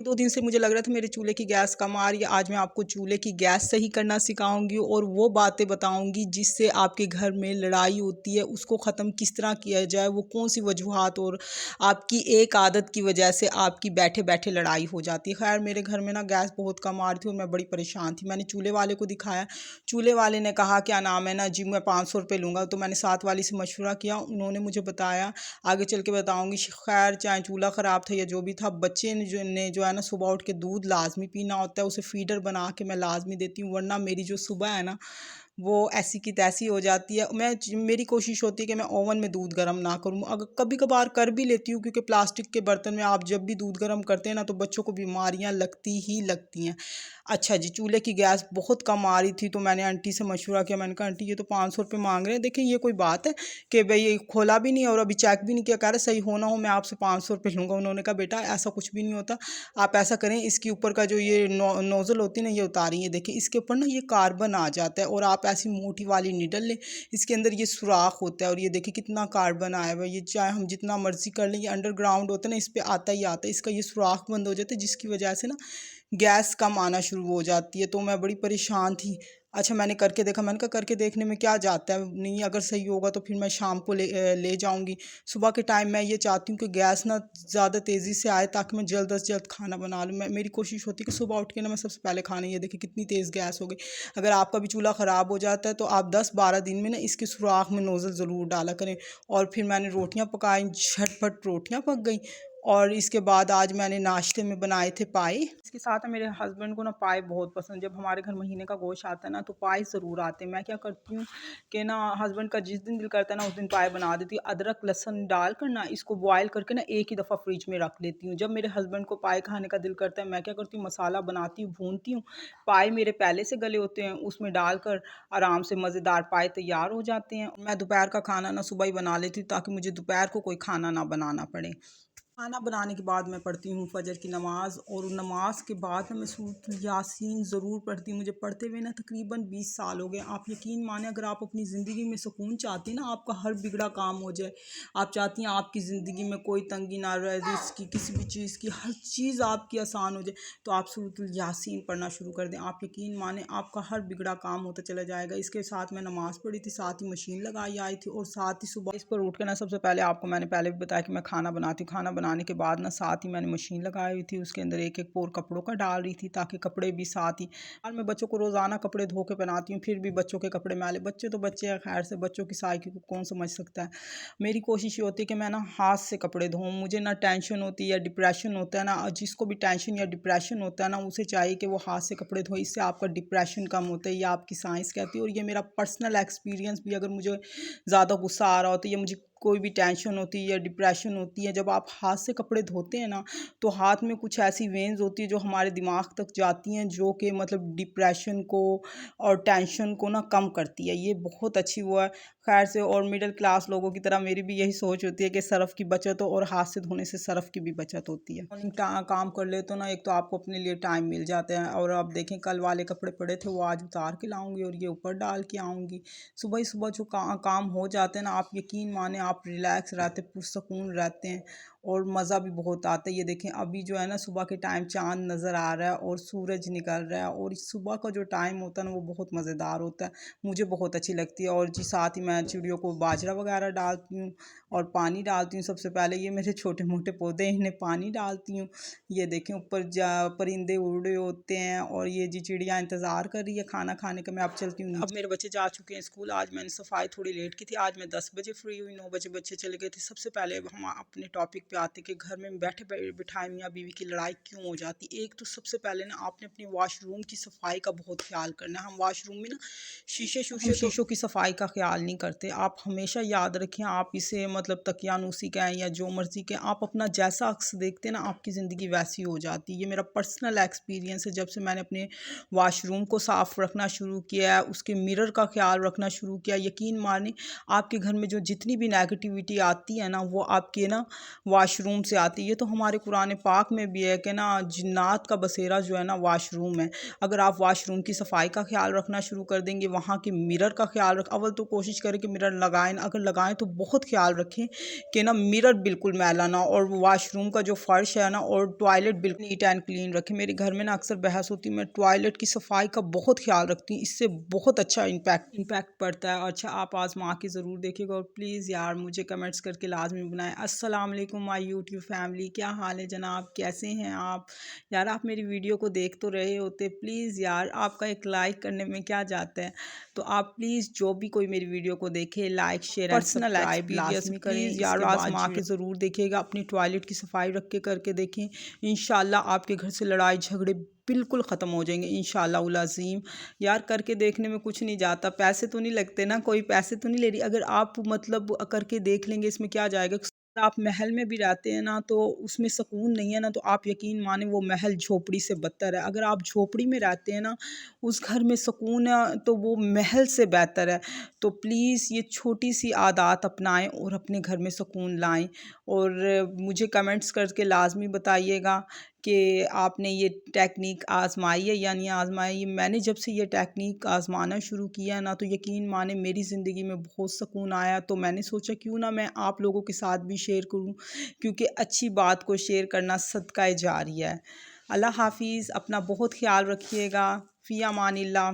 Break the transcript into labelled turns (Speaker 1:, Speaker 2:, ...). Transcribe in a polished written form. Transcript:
Speaker 1: 2 दिन से मुझे लग रहा था मेरे चूल्हे की गैस कम आ रही है। आज मैं आपको चूल्हे की गैस सही करना सिखाऊँगी और वो बातें बताऊँगी जिससे आपके घर में लड़ाई होती है उसको ख़त्म किस तरह किया जाए, वो कौन-सी वजूहात और आपकी एक आदत की वजह से आपकी बैठे-बैठे लड़ाई हो जाती है। ख़ैर मेरे घर में ना गैस बहुत कम आ रही थी और मैं बड़ी परेशान थी। मैंने चूल्हे वाले को दिखाया, चूल्हे वाले ने कहा क्या नाम है ना जी मैं 500 रुपए लूँगा। तो मैंने साथ वाली से मशवरा किया, उन्होंने मुझे बताया, आगे चल के बताऊँगी। ख़ैर चाहे चूल्हा ख़राब था या जो भी था, बच्चे ने जो है ना सुबह उठ के दूध लाज़मी पीना होता है, उसे फ़ीडर बना के मैं लाज़मी देती हूँ, वरना मेरी जो सुबह है ना वो ऐसी की तैसी हो जाती है। मेरी कोशिश होती है कि मैं ओवन में दूध गर्म ना करूँ। अगर कभी-कभार कर भी लेती हूँ क्योंकि प्लास्टिक के बर्तन में आप जब भी दूध गर्म करते हैं ना तो बच्चों को बीमारियाँ लगती ही लगती हैं। अच्छा जी, चूल्हे की गैस बहुत कम आ रही थी तो मैंने आंटी से मशवरा किया। मैंने कहा आंटी ये तो 500 रुपये माँग रहे हैं। देखिए ये कोई बात है कि भई ये खोला भी नहीं और अभी चेक भी नहीं किया, कह रहे सही हो ना हो मैं आपसे 500 रुपये लूँगा। उन्होंने कहा बेटा ऐसा कुछ भी नहीं होता, आप ऐसा करें इसके ऊपर का जो ये नोज़ल होती है ना ये उतारिए, देखिए इसके ऊपर ना ये कार्बन आ जाता है और आप ऐसी मोटी वाली नीडल लें, इसके अंदर ये सुराख होता है और ये देखिए कितना कार्बन आया हुआ है। ये चाहे हम जितना मर्ज़ी कर लें, ये अंडरग्राउंड होता है ना, इस पे आता ही आता है। इसका ये सुराख बंद हो जाता है जिसकी वजह से ना गैस कम आना शुरू हो जाती है। तो मैं बड़ी परेशान थी। अच्छा मैंने करके देखा, मैंने कहा करके देखने में क्या जाता है, नहीं अगर सही होगा तो फिर मैं शाम को ले जाऊँगी। सुबह के टाइम मैं ये चाहती हूँ कि गैस ना ज़्यादा तेज़ी से आए ताकि मैं जल्द से जल्द खाना बना लूँ। मेरी कोशिश होती है कि सुबह उठ के ना मैं सबसे पहले खाना, ये देखिए कितनी तेज़ गैस हो गई। अगर आपका भी चूल्हा ख़राब हो जाता है तो आप 10-12 दिन में ना इसके सुराख में नोज़ल ज़रूर डाला करें। और फिर मैंने रोटियाँ पकाई, झटपट रोटियाँ पक गईं। और इसके बाद आज मैंने नाश्ते में बनाए थे पाए। इसके साथ मेरे हस्बैंड को ना पाए बहुत पसंद, जब हमारे घर महीने का गोश्त आता है ना तो पाए ज़रूर आते हैं। मैं क्या करती हूँ कि ना हस्बैंड का जिस दिन दिल करता है ना उस दिन पाए बना देती हूँ। अदरक लहसुन डाल कर ना इसको बॉयल करके ना एक ही दफ़ा फ्रिज में रख लेती हूँ। जब मेरे हस्बैंड को पाए खाने का दिल करता है मैं क्या करती हूँ, मसाला बनाती हूँ, भूनती हूँ, पाए मेरे पहले से गले होते हैं उसमें डालकर आराम से मज़ेदार पाए तैयार हो जाते हैं। मैं दोपहर का खाना ना सुबह ही बना लेती हूँ ताकि मुझे दोपहर को कोई खाना ना बनाना पड़े। खाना बनाने के बाद मैं पढ़ती हूँ फ़जर की नमाज़ और नमाज के बाद ना मैं सूरत यासीन ज़रूर पढ़ती हूँ। मुझे पढ़ते हुए ना तकरीबन 20 साल हो गए। आप यकीन माने अगर आप अपनी ज़िंदगी में सुकून चाहती हैं ना, आपका हर बिगड़ा काम हो जाए, आप चाहती हैं आपकी ज़िंदगी में कोई तंगी ना रहे, रिज़्क़ की किसी भी चीज़ की हर चीज़ आपकी आसान हो जाए, तो आप सूरत यासीन पढ़ना शुरू कर दें। आप यकीन माने आपका हर बिगड़ा काम होता चला जाएगा। इसके साथ मैं नमाज़ पढ़ी थी, साथ ही मशीन लगाई आई थी और साथ ही सुबह इस पर उठ के ना सबसे पहले आपको मैंने पहले भी बताया कि मैं खाना बनाती हूँ। खाना बनाने के बाद ना साथ ही मैंने मशीन लगाई हुई थी, उसके अंदर एक-एक पोर कपड़ों का डाल रही थी ताकि कपड़े भी साथ ही, और मैं बच्चों को रोज़ाना कपड़े धो के पहनाती हूँ, फिर भी बच्चों के कपड़े मैले, बच्चे तो बच्चे हैं, खैर से बच्चों की साइकी को कौन समझ सकता है। मेरी कोशिश ये होती है कि मैं ना हाथ से कपड़े धोऊँ। मुझे ना टेंशन होती है या डिप्रेशन होता है ना, जिसको भी टेंशन या डिप्रेशन होता है ना उसे चाहिए कि वो हाथ से कपड़े धोए, इससे आपका डिप्रेशन कम होता है, ये आपकी साइंस कहती है। और ये मेरा पर्सनल एक्सपीरियंस भी, अगर मुझे ज़्यादा गुस्सा आ रहा होता है या मुझे कोई भी टेंशन होती है या डिप्रेशन होती है, जब आप हाथ से कपड़े धोते हैं ना तो हाथ में कुछ ऐसी वेन्स होती है जो हमारे दिमाग तक जाती हैं, जो कि मतलब डिप्रेशन को और टेंशन को ना कम करती है। ये बहुत अच्छी वो है। खैर से और मिडिल क्लास लोगों की तरह मेरी भी यही सोच होती है कि सरफ़ की बचत हो, और हाथ से धोने से सरफ़ की भी बचत होती है। मॉर्निंग काम कर ले तो ना एक तो आपको अपने लिए टाइम मिल जाता है, और अब देखें कल वाले कपड़े पड़े थे वो आज उतार के लाऊंगी और ये ऊपर डाल के आऊँगी। सुबह ही सुबह जो काम हो जाते हैं ना, आप यकीन माने आप रिलैक्स रहते, पुरसकून रहते हैं और मज़ा भी बहुत आता है। ये देखें अभी जो है ना सुबह के टाइम चाँद नज़र आ रहा है और सूरज निकल रहा है, और इस सुबह का जो टाइम होता है ना वो बहुत मज़ेदार होता है, मुझे बहुत अच्छी लगती है। और जी साथ ही मैं चिड़ियों को बाजरा वगैरह डालती हूँ और पानी डालती हूँ। सबसे पहले ये मेरे छोटे मोटे पौधे हैं, इन्हें पानी डालती हूँ। ये देखें ऊपर परिंदे उड़ रहे होते हैं और ये जी चिड़िया इंतज़ार कर रही है खाना खाने का। मैं अब चलती हूँ, अब मेरे बच्चे जा चुके हैं स्कूल। आज मैंने सफाई थोड़ी लेट की थी, आज मैं 10 बजे फ्री हुई, 9 बजे बच्चे चले गए थे। सबसे पहले अब हम अपने टॉपिक पे आते कि घर में बैठे बिठाए मियाँ बीवी की लड़ाई क्यों हो जाती। एक तो सबसे पहले ना आपने अपने वॉशरूम की सफाई का बहुत ख्याल करना है। हम वॉशरूम में ना शीशों की सफाई का ख्याल नहीं करते। आप हमेशा याद रखें, आप इसे मतलब तकियानूसी कहें या जो मर्ज़ी कहें, आप अपना जैसा अक्स देखते हैं ना आपकी ज़िंदगी वैसी हो जाती है। ये मेरा पर्सनल एक्सपीरियंस है। जब से मैंने अपने वॉशरूम को साफ़ रखना शुरू किया है, उसके मिरर का ख्याल रखना शुरू किया, यकीन मानिए आपके घर में जो जितनी भी नेगेटिविटी आती है ना वो आपके ना वाशरूम से आती है। ये तो हमारे कुरान पाक में भी है कि ना जिन्नात का बसेरा जो है ना वाशरूम है। अगर आप वाशरूम की सफाई का ख्याल रखना शुरू कर देंगे, वहाँ के मिरर का ख्याल रख, अव्वल तो कोशिश करें कि मिरर लगाएं, अगर लगाएं तो बहुत ख्याल रखें कि ना मिरर बिल्कुल मैला ना, और वाशरूम का जो फर्श है ना और टॉयलेट बिल्कुल नीट एंड क्लीन रखें। मेरे घर में ना अक्सर बहस होती है, मैं टॉयलेट की सफाई का बहुत ख्याल रखती हूँ, इससे बहुत अच्छा इम्पैक्ट पड़ता है। अच्छा, आप आजमा के ज़रूर देखिएगा और प्लीज़ यार मुझे कमेंट्स करके लाजमी बनाएं। अस्सलाम वालेकुम माय यूट्यूब फैमिली, क्या हाल है जनाब, कैसे हैं आप? यार आप मेरी वीडियो को देख तो रहे होते, प्लीज़ यार आपका एक लाइक करने में क्या जाता है। तो आप प्लीज़ जो भी कोई मेरी वीडियो को देखे लाइक शेयर एंड सब्सक्राइब लाजमी करें। प्लीज़ यार आजमा के ज़रूर देखिएगा, अपनी टॉयलेट की सफाई रख के करके देखें, इंशाल्लाह आपके घर से लड़ाई झगड़े बिल्कुल ख़त्म हो जाएंगे इंशाल्लाह उल अज़ीम। यार करके देखने में कुछ नहीं जाता, पैसे तो नहीं लगते ना, कोई पैसे तो नहीं ले रही। अगर आप मतलब करके देख लेंगे इसमें क्या जाएगा। आप महल में भी रहते हैं ना तो उसमें सुकून नहीं है ना, तो आप यकीन माने वो महल झोपड़ी से बदतर है। अगर आप झोपड़ी में रहते हैं ना, उस घर में सुकून है तो वो महल से बेहतर है। तो प्लीज़ ये छोटी सी आदत अपनाएं और अपने घर में सुकून लाएं। और मुझे कमेंट्स करके लाजमी बताइएगा कि आपने ये टेक्निक आज़माई है या नहीं आज़माई। मैंने जब से ये टेक्निक आज़माना शुरू किया ना तो यकीन माने मेरी ज़िंदगी में बहुत सुकून आया। तो मैंने सोचा क्यों ना मैं आप लोगों के साथ भी शेयर करूं, क्योंकि अच्छी बात को शेयर करना सदका जारिया है। अल्लाह हाफिज़, अपना बहुत ख्याल रखिएगा। फ़ी अमानिल्लाह।